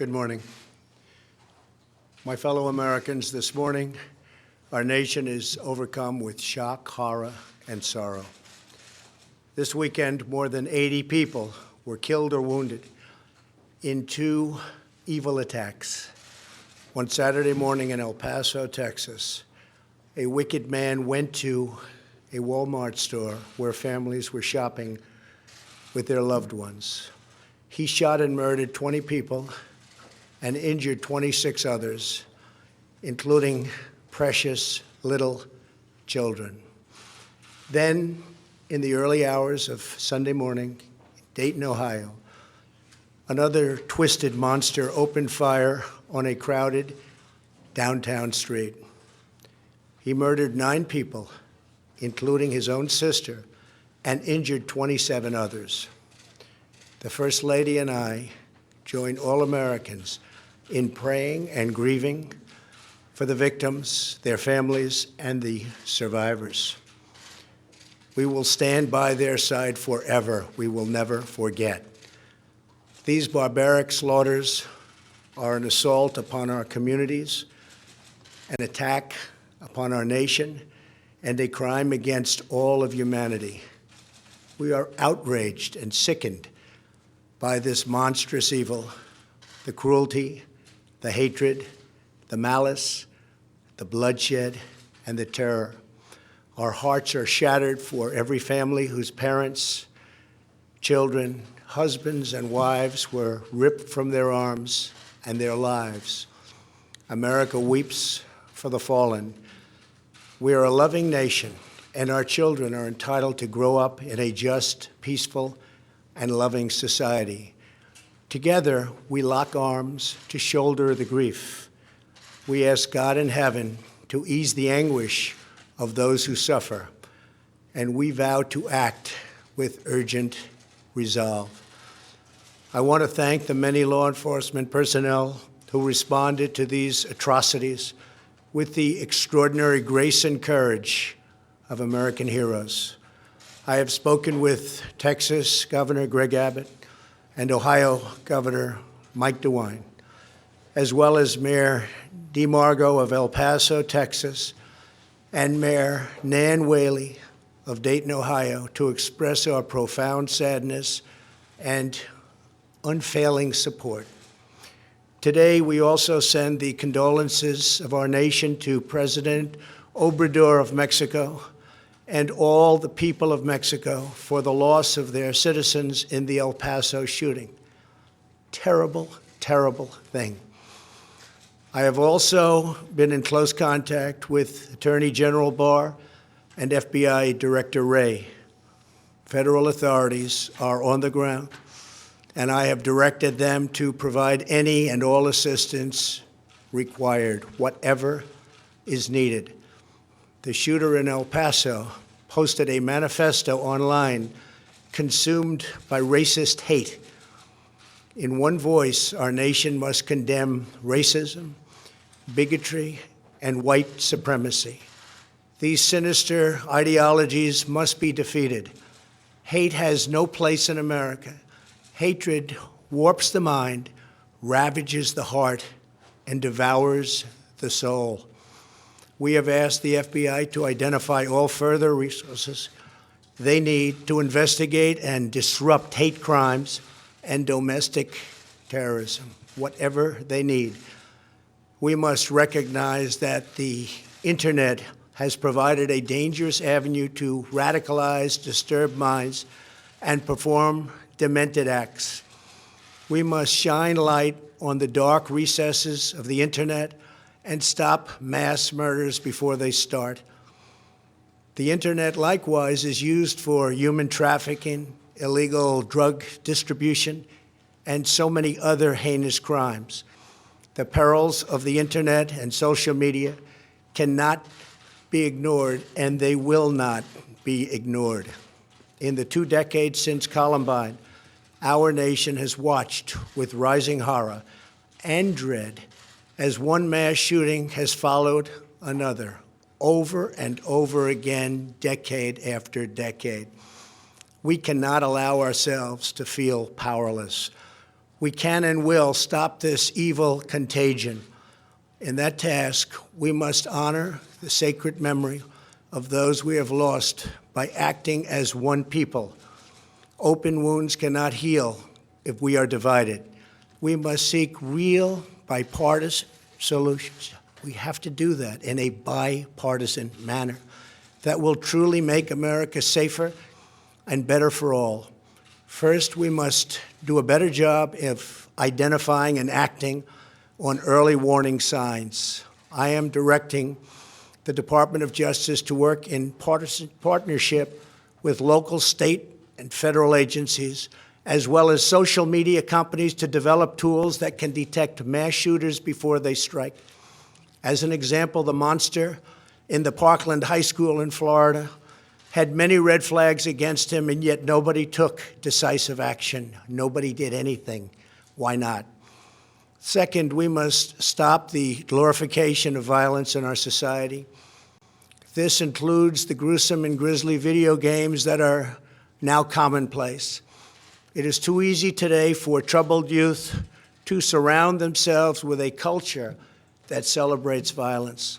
Good morning. My fellow Americans, this morning, our nation is overcome with shock, horror, and sorrow. This weekend, more than 80 people were killed or wounded in two evil attacks. One Saturday morning in El Paso, Texas, a wicked man went to a Walmart store where families were shopping with their loved ones. He shot and murdered 20 people and injured 26 others, including precious little children. Then, in the early hours of Sunday morning, Dayton, Ohio, another twisted monster opened fire on a crowded downtown street. He murdered 9 people, including his own sister, and injured 27 others. The First Lady and I join all Americans in praying and grieving for the victims, their families, and the survivors. We will stand by their side forever. We will never forget. These barbaric slaughters are an assault upon our communities, an attack upon our nation, and a crime against all of humanity. We are outraged and sickened by this monstrous evil, the cruelty, the hatred, the malice, the bloodshed, and the terror. Our hearts are shattered for every family whose parents, children, husbands, and wives were ripped from their arms and their lives. America weeps for the fallen. We are a loving nation, and our children are entitled to grow up in a just, peaceful, and loving society. Together, we lock arms to shoulder the grief. We ask God in heaven to ease the anguish of those who suffer, and we vow to act with urgent resolve. I want to thank the many law enforcement personnel who responded to these atrocities with the extraordinary grace and courage of American heroes. I have spoken with Texas Governor Greg Abbott and Ohio Governor Mike DeWine, as well as Mayor DeMargo of El Paso, Texas, and Mayor Nan Whaley of Dayton, Ohio, to express our profound sadness and unfailing support. Today, we also send the condolences of our nation to President Obrador of Mexico and all the people of Mexico for the loss of their citizens in the El Paso shooting. Terrible, terrible thing. I have also been in close contact with Attorney General Barr and FBI Director Wray. Federal authorities are on the ground, and I have directed them to provide any and all assistance required, whatever is needed. The shooter in El Paso posted a manifesto online consumed by racist hate. In one voice, our nation must condemn racism, bigotry, and white supremacy. These sinister ideologies must be defeated. Hate has no place in America. Hatred warps the mind, ravages the heart, and devours the soul. We have asked the FBI to identify all further resources they need to investigate and disrupt hate crimes and domestic terrorism, whatever they need. We must recognize that the internet has provided a dangerous avenue to radicalize disturbed minds and perform demented acts. We must shine light on the dark recesses of the internet and stop mass murders before they start. The internet, likewise, is used for human trafficking, illegal drug distribution, and so many other heinous crimes. The perils of the internet and social media cannot be ignored, and they will not be ignored. In the 2 decades since Columbine, our nation has watched with rising horror and dread as one mass shooting has followed another, over and over again, decade after decade. We cannot allow ourselves to feel powerless. we can and will stop this evil contagion. In that task, we must honor the sacred memory of those we have lost by acting as one people. Open wounds cannot heal if we are divided. We must seek real bipartisan solutions. We have to do that in a bipartisan manner that will truly make America safer and better for all. First, we must do a better job of identifying and acting on early warning signs. I am directing the Department of Justice to work in partnership with local, state, and federal agencies, as well as social media companies, to develop tools that can detect mass shooters before they strike. As an example, the monster in the Parkland High School in Florida had many red flags against him, and yet nobody took decisive action. Nobody did anything. Why not? Second, we must stop the glorification of violence in our society. This includes the gruesome and grisly video games that are now commonplace. It is too easy today for troubled youth to surround themselves with a culture that celebrates violence.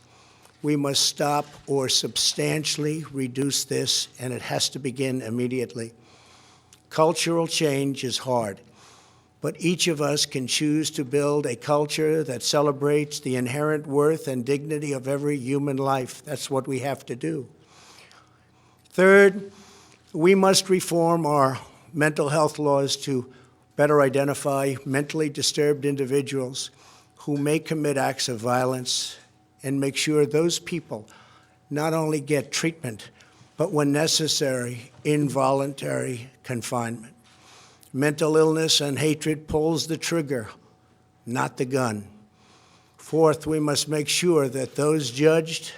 We must stop or substantially reduce this, and it has to begin immediately. Cultural change is hard, but each of us can choose to build a culture that celebrates the inherent worth and dignity of every human life. That's what we have to do. Third, we must reform our mental health laws to better identify mentally disturbed individuals who may commit acts of violence and make sure those people not only get treatment, but when necessary, involuntary confinement. Mental illness and hatred pulls the trigger, not the gun. Fourth, we must make sure that those judged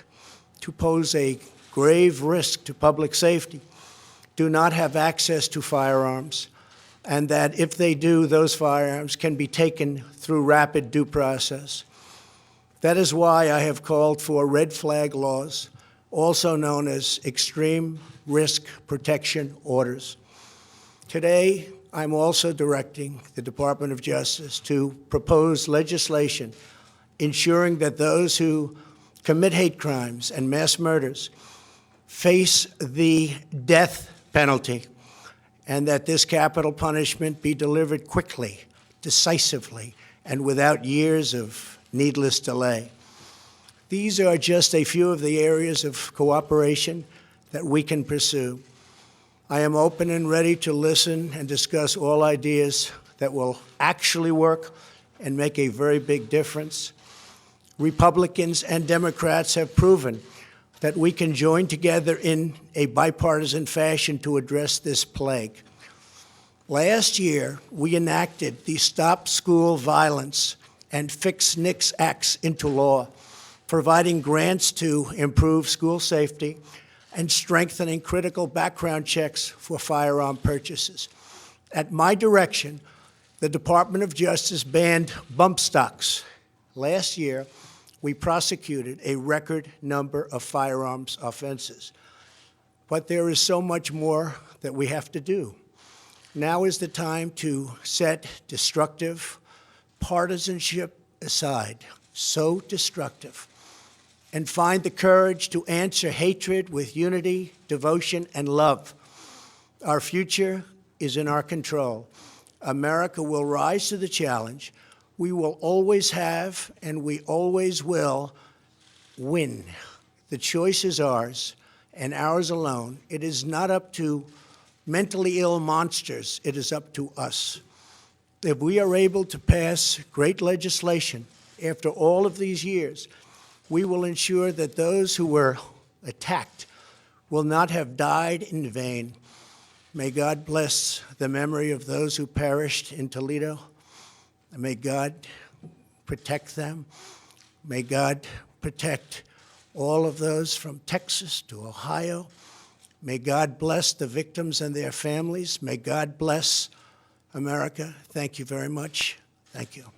to pose a grave risk to public safety do not have access to firearms, and that if they do, those firearms can be taken through rapid due process. That is why I have called for red flag laws, also known as extreme risk protection orders. Today, I'm also directing the Department of Justice to propose legislation ensuring that those who commit hate crimes and mass murders face the death penalty, and that this capital punishment be delivered quickly, decisively, and without years of needless delay. These are just a few of the areas of cooperation that we can pursue. I am open and ready to listen and discuss all ideas that will actually work and make a very big difference. Republicans and Democrats have proven that we can join together in a bipartisan fashion to address this plague. Last year, we enacted the Stop School Violence and Fix NICS Acts into law, providing grants to improve school safety and strengthening critical background checks for firearm purchases. At my direction, the Department of Justice banned bump stocks. Last year, we prosecuted a record number of firearms offenses. But there is so much more that we have to do. Now is the time to set destructive partisanship aside, so destructive, and find the courage to answer hatred with unity, devotion, and love. Our future is in our control. America will rise to the challenge. We will always have, and we always will, win. The choice is ours, and ours alone. It is not up to mentally ill monsters. It is up to us. If we are able to pass great legislation after all of these years, we will ensure that those who were attacked will not have died in vain. May God bless the memory of those who perished in Toledo. May God protect them. May God protect all of those from Texas to Ohio. May God bless the victims and their families. May God bless America. Thank you very much. Thank you.